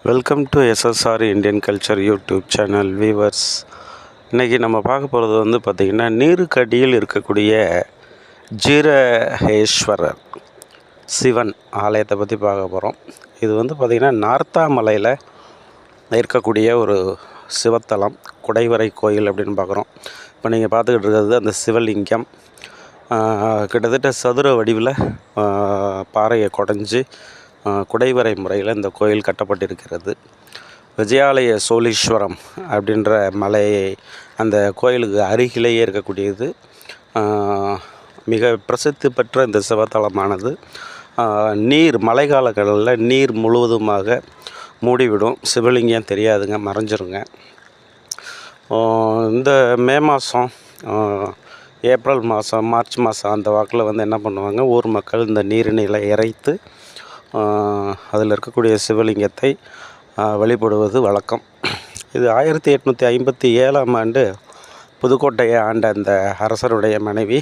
Welcome to SSR Indian culture YouTube channel viewers. இன்றைக்கி நம்ம பார்க்க போகிறது வந்து பார்த்திங்கன்னா நீருக்கடியில் இருக்கக்கூடிய ஜீரகேஸ்வரர் சிவன் ஆலயத்தை பற்றி பார்க்க போகிறோம். இது வந்து பார்த்திங்கன்னா நார்த்தாமலையில் இருக்கக்கூடிய ஒரு சிவத்தலம், குடைவரை கோயில் அப்படின்னு பார்க்குறோம். இப்போ நீங்கள் பார்த்துக்கிட்டு இருக்கிறது அந்த சிவலிங்கம். கிட்டத்தட்ட சதுர வடிவில் பாறையை குடைஞ்சி குடைவரை முறையில் இந்த கோயில் கட்டப்பட்டிருக்கிறது. விஜயாலய சோழீஸ்வரம் அப்படின்ற மலை அந்த கோயிலுக்கு அருகிலேயே இருக்கக்கூடியது. மிக பிரசித்தி பெற்ற இந்த சிவத்தலமானது நீர் மழைக்காலங்களில் நீர் முழுவதுமாக மூடிவிடும். சிவலிங்கம் தெரியாதுங்க, மறைஞ்சிருங்க. இந்த மே மாதம், ஏப்ரல் மாதம், மார்ச் மாதம் அந்த வாக்கில் வந்து என்ன பண்ணுவாங்க, ஊர் மக்கள் இந்த நீரினில் இறைத்து அதில் இருக்கக்கூடிய சிவலிங்கத்தை வழிபடுவது வழக்கம். இது 1857ஆம் ஆண்டு புதுக்கோட்டையை ஆண்ட அந்த அரசருடைய மனைவி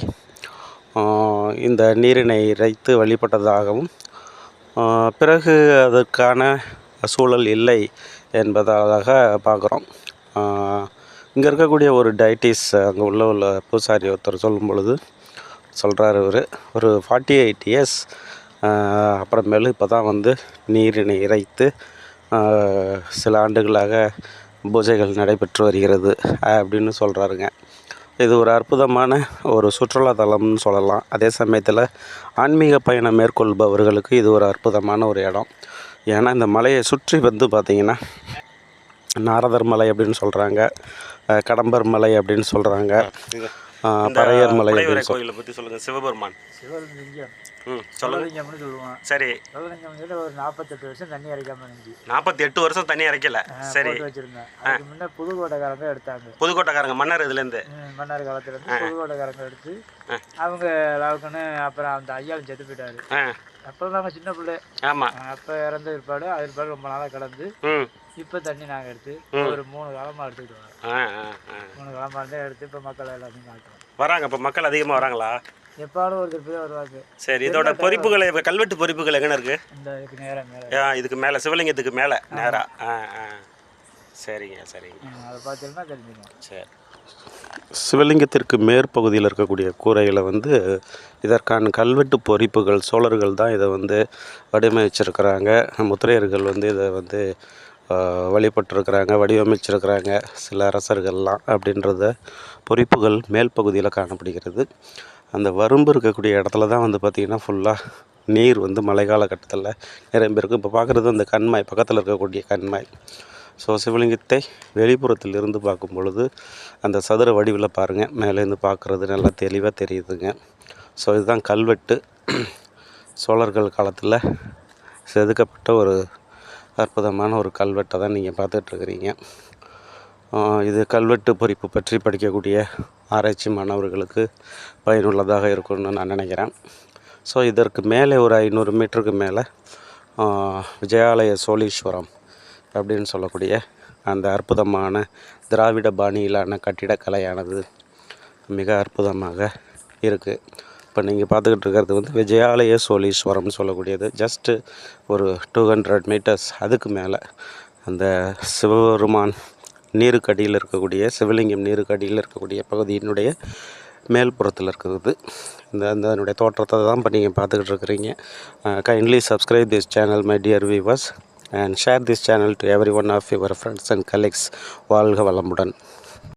இந்த நீரினை இறைத்து வழிபட்டதாகவும், பிறகு அதற்கான சூழல் இல்லை என்பதாக பார்க்குறோம். இங்கே இருக்கக்கூடிய ஒரு டயட்டிஸ், அங்கே உள்ள பூசாரி ஒருத்தர் சொல்லும் பொழுது சொல்கிறார், ஒரு 48 இயர்ஸ் அப்புறமேலு இப்போ தான் வந்து நீரினை இறைத்து சில ஆண்டுகளாக பூஜைகள் நடைபெற்று வருகிறது அப்படின்னு சொல்கிறாருங்க. இது ஒரு அற்புதமான ஒரு சுற்றுலாத்தலம்னு சொல்லலாம். அதே சமயத்தில் ஆன்மீக பயணம் மேற்கொள்பவர்களுக்கு இது ஒரு அற்புதமான ஒரு இடம். ஏன்னா இந்த மலையை சுற்றி வந்து பார்த்திங்கன்னா நாரதர் மலை அப்படின்னு சொல்கிறாங்க, கடம்பர் மலை அப்படின்னு சொல்கிறாங்க, பறையர் மலை அப்படின்னு கோயிலை பற்றி சொல்லுங்கள். சிவபெருமான் சிவலிங்கம் சிவலிங்கம்னு சொல்லுவான். சரி, சிவலிங்கம் ஒரு 48 வருஷம் தண்ணி இறைக்காம இருந்துச்சு. 48 வருஷம் தண்ணி இறைக்கல. சரி, வச்சிருந்தேன். அதுக்கு முன்ன புதுக்கோட்டைக்காரங்க எடுத்தாங்க. புதுக்கோட்டைக்காரங்க மன்னர் இதுலேருந்து மன்னர் காலத்துலேருந்து புதுக்கோட்டைக்காரங்க எடுத்து அவங்க லாவுக்குன்னு அப்புறம் அந்த ஐயாவும் செத்து போயிட்டாரு. அப்போ நாங்கள் சின்ன பிள்ளை. ஆமாம், அப்போ இறந்த பிற்பாடு அது பிற்பாடு ரொம்ப நாளாக கிடந்து இப்போ தண்ணி நாங்கள் எடுத்து ஒரு 3 காலமாக எடுத்துக்கிட்டு வரோம். 3 காலமாக இருந்தால் எடுத்து இப்போ மக்கள் எல்லாத்தையும் காட்டுறோம். வராங்க. இப்போ மக்கள் அதிகமாக வராங்களா? எப்பாலும் ஒரு திருப்பி வருவாங்க. சரி, இதோட பொறிப்புகள், கல்வெட்டு பொறிப்புகள் எங்கே இருக்குது? இந்த இதுக்கு நேரம் மேலே, இதுக்கு மேலே, சிவலிங்கத்துக்கு மேலே நேராக. சரிங்க சரிங்க, அதை பார்த்தீங்கன்னா தெரிஞ்சுக்கணும். சரி, சிவலிங்கத்திற்கு மேற்பகுதியில் இருக்கக்கூடிய கூரையில் வந்து இதற்கான கல்வெட்டு பொறிப்புகள் சோழர்கள் தான் இதை வந்து வடிவமைச்சிருக்கிறாங்க. முத்திரையர்கள் வந்து இதை வந்து வழிபட்டிருக்கிறாங்க, வடிவமைச்சிருக்கிறாங்க சில அரசர்கள்லாம் அப்படின்றத பொறிப்புகள் மேல் பகுதியில் காணப்படுகிறது. அந்த வரம்பு இருக்கக்கூடிய இடத்துல தான் வந்து பார்த்திங்கன்னா ஃபுல்லாக நீர் வந்து மழைக்கால கட்டத்தில் நிரம்பியிருக்கும். இப்போ பார்க்குறது அந்த கண்மாய், பக்கத்தில் இருக்கக்கூடிய கண்மாய். ஸோ சிவலிங்கத்தை வெளிப்புறத்தில் இருந்து பார்க்கும் பொழுது அந்த சதுர வடிவில் பாருங்கள், மேலேருந்து பார்க்குறது நல்லா தெளிவாக தெரியுதுங்க. ஸோ இதுதான் கல்வெட்டு. சோழர்கள் காலத்தில் செதுக்கப்பட்ட ஒரு அற்புதமான ஒரு கல்வெட்டை தான் நீங்கள் பார்த்துட்ருக்குறீங்க. இது கல்வெட்டு பொறிப்பு பற்றி படிக்கக்கூடிய ஆராய்ச்சி மாணவர்களுக்கு பயனுள்ளதாக இருக்கும்னு நான் நினைக்கிறேன். ஸோ இதற்கு மேலே ஒரு 500 மீட்டருக்கு மேலே விஜயாலய சோழீஸ்வரம் அப்படின்னு சொல்லக்கூடிய அந்த அற்புதமான திராவிட பாணியிலான கட்டிடக்கலையானது மிக அற்புதமாக இருக்குது. இப்போ நீங்கள் பார்த்துக்கிட்டு இருக்கிறது வந்து விஜயாலய சோழீஸ்வரம்னு சொல்லக்கூடியது. ஜஸ்ட்டு ஒரு 200 மீட்டர்ஸ் அதுக்கு மேலே அந்த சிவபெருமான் நீருக்கடியில் இருக்கக்கூடிய, சிவலிங்கம் நீருக்கடியில் இருக்கக்கூடிய பகுதியினுடைய மேல்புறத்தில் இருக்கிறது. அதனுடைய தோற்றத்தை தான் இப்போ நீங்கள் பார்த்துக்கிட்டு இருக்கிறீங்க. Kindly subscribe this channel my dear viewers and share this channel to every one of your friends and colleagues. வாழ்க வளமுடன்.